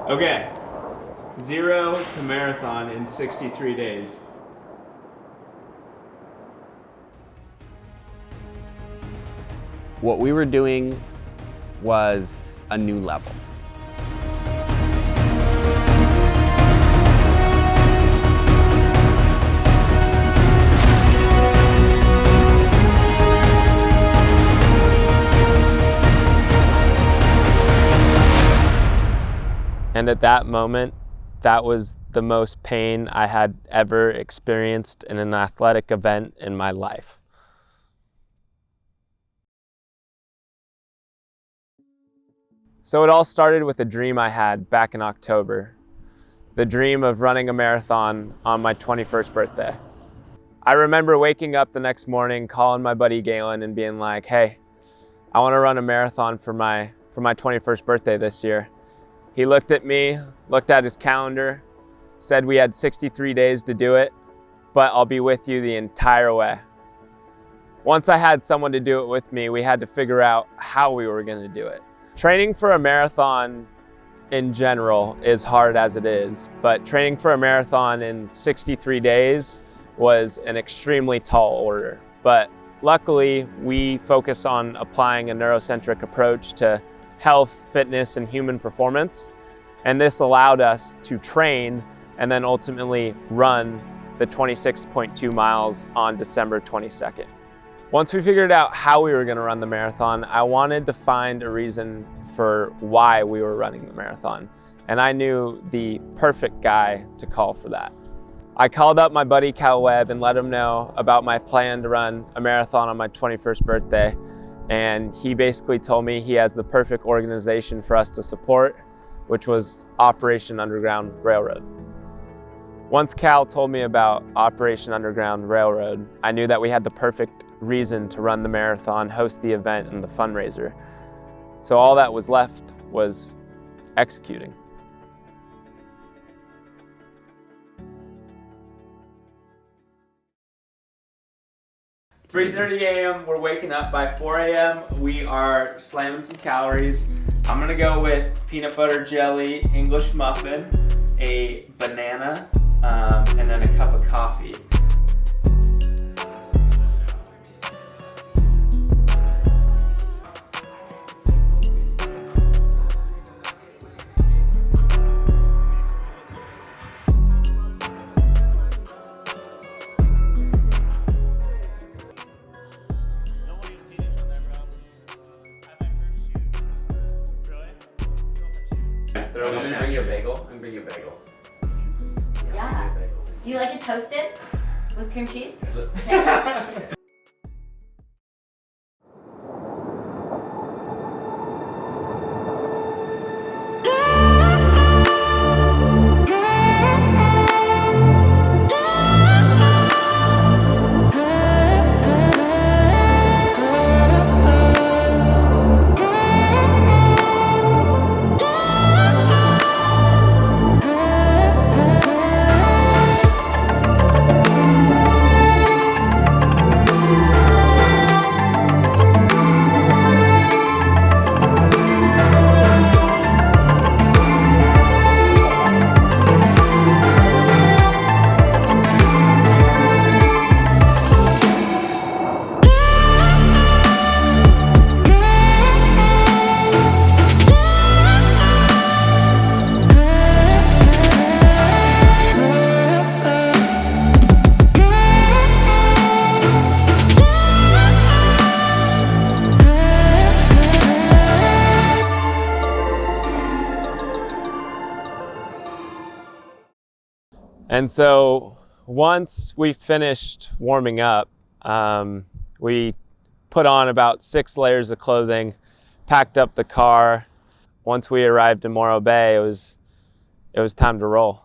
Okay, 0 to marathon in 63 days. What we were doing was a new level. And at that moment, that was the most pain I had ever experienced in an athletic event in my life. So it all started with a dream I had back in October, the dream of running a marathon on my 21st birthday. I remember waking up the next morning, calling my buddy Galen and being like, hey, I want to run a marathon for my 21st birthday this year. He looked at me, looked at his calendar, said we had 63 days to do it, but I'll be with you the entire way. Once I had someone to do it with me, we had to figure out how we were going to do it. Training for a marathon in general is hard as it is, but training for a marathon in 63 days was an extremely tall order. But luckily, we focus on applying a neurocentric approach to health, fitness, and human performance. And this allowed us to train and then ultimately run the 26.2 miles on December 22nd. Once we figured out how we were going to run the marathon, I wanted to find a reason for why we were running the marathon. And I knew the perfect guy to call for that. I called up my buddy Cal Webb and let him know about my plan to run a marathon on my 21st birthday. And he basically told me he has the perfect organization for us to support, which was Operation Underground Railroad. Once Cal told me about Operation Underground Railroad, I knew that we had the perfect reason to run the marathon, host the event, and the fundraiser. So all that was left was executing. "3:30 a.m. We're waking up. By 4 a.m. we are slamming some calories. I'm gonna go with peanut butter jelly, English muffin, a banana, and then a cup of coffee. Bring you a bagel. Bring you a bagel. Yeah. Do you like it toasted with cream cheese? And so once we finished warming up, we put on about 6 layers of clothing, packed up the car. Once we arrived in Morro Bay, it was time to roll.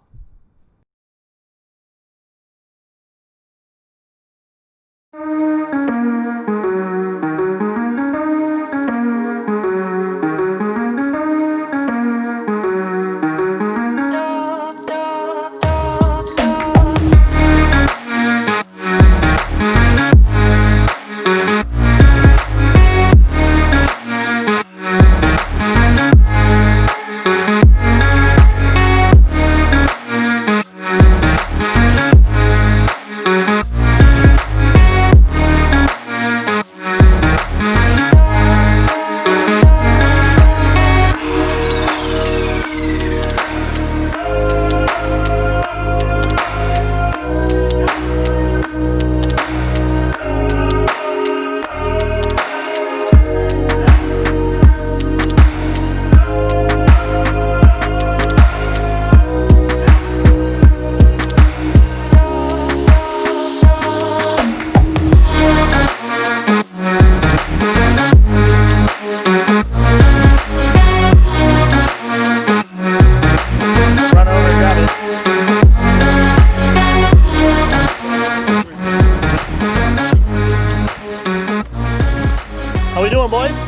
boys?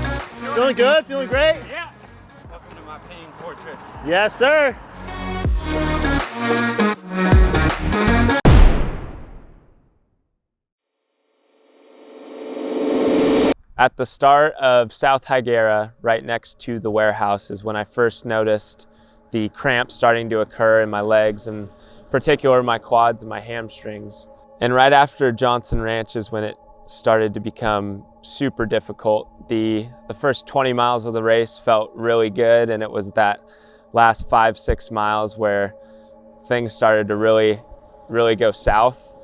Feeling good? Feeling great? Yeah. Welcome to my pain fortress. Yes, sir. At the start of South Higuera, right next to the warehouse, is when I first noticed the cramps starting to occur in my legs, and in particular my quads and my hamstrings. And right after Johnson Ranch is when it started to become super difficult. The first 20 miles of the race felt really good, and it was that last 5-6 miles where things started to really go south.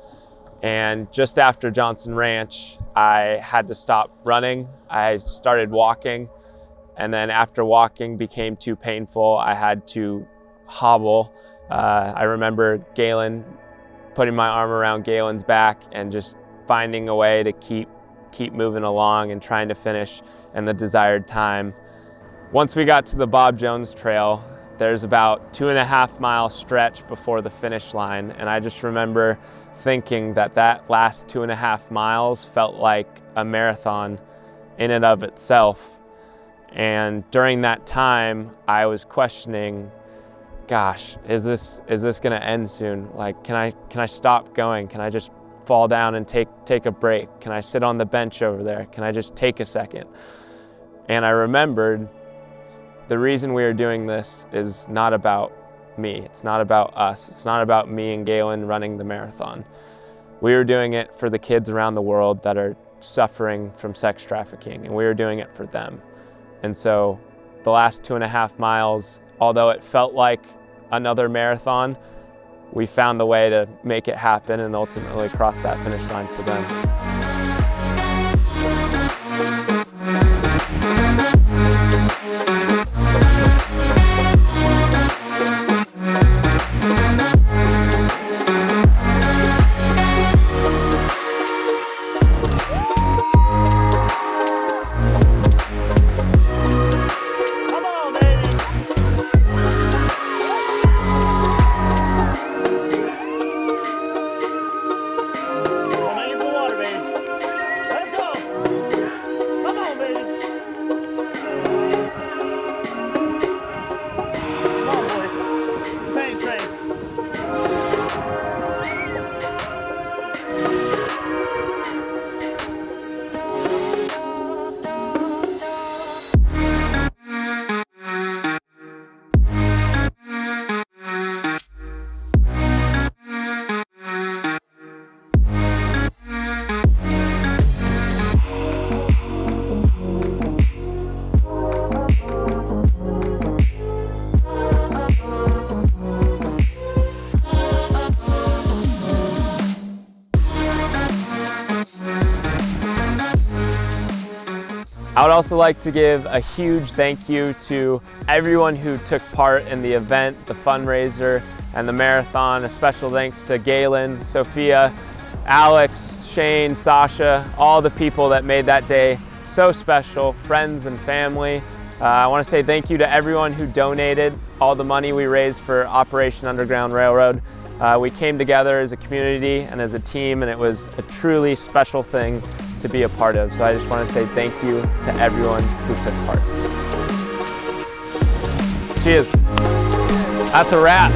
And just after Johnson Ranch, I had to stop running. I started walking, and then after walking became too painful, I had to hobble. I remember Galen, putting my arm around Galen's back and just finding a way to keep moving along and trying to finish in the desired time. Once we got to the Bob Jones Trail, there's about 2.5 mile stretch before the finish line, and I just remember thinking that last 2.5 miles felt like a marathon in and of itself. And during that time, I was questioning, gosh, is this gonna end soon? Like, can I stop going? Can I just fall down and take a break? Can I sit on the bench over there? Can I just take a second? And I remembered the reason we are doing this is not about me. It's not about us. It's not about me and Galen running the marathon. We are doing it for the kids around the world that are suffering from sex trafficking, and we are doing it for them. And so the last 2.5 miles, although it felt like another marathon, we found the way to make it happen and ultimately cross that finish line for them. I would also like to give a huge thank you to everyone who took part in the event, the fundraiser, and the marathon. A special thanks to Galen, Sophia, Alex, Shane, Sasha, all the people that made that day so special, friends and family. I want to say thank you to everyone who donated all the money we raised for Operation Underground Railroad. We came together as a community and as a team, and it was a truly special thing to be a part of. So I just want to say thank you to everyone who took part. Cheers. That's a wrap.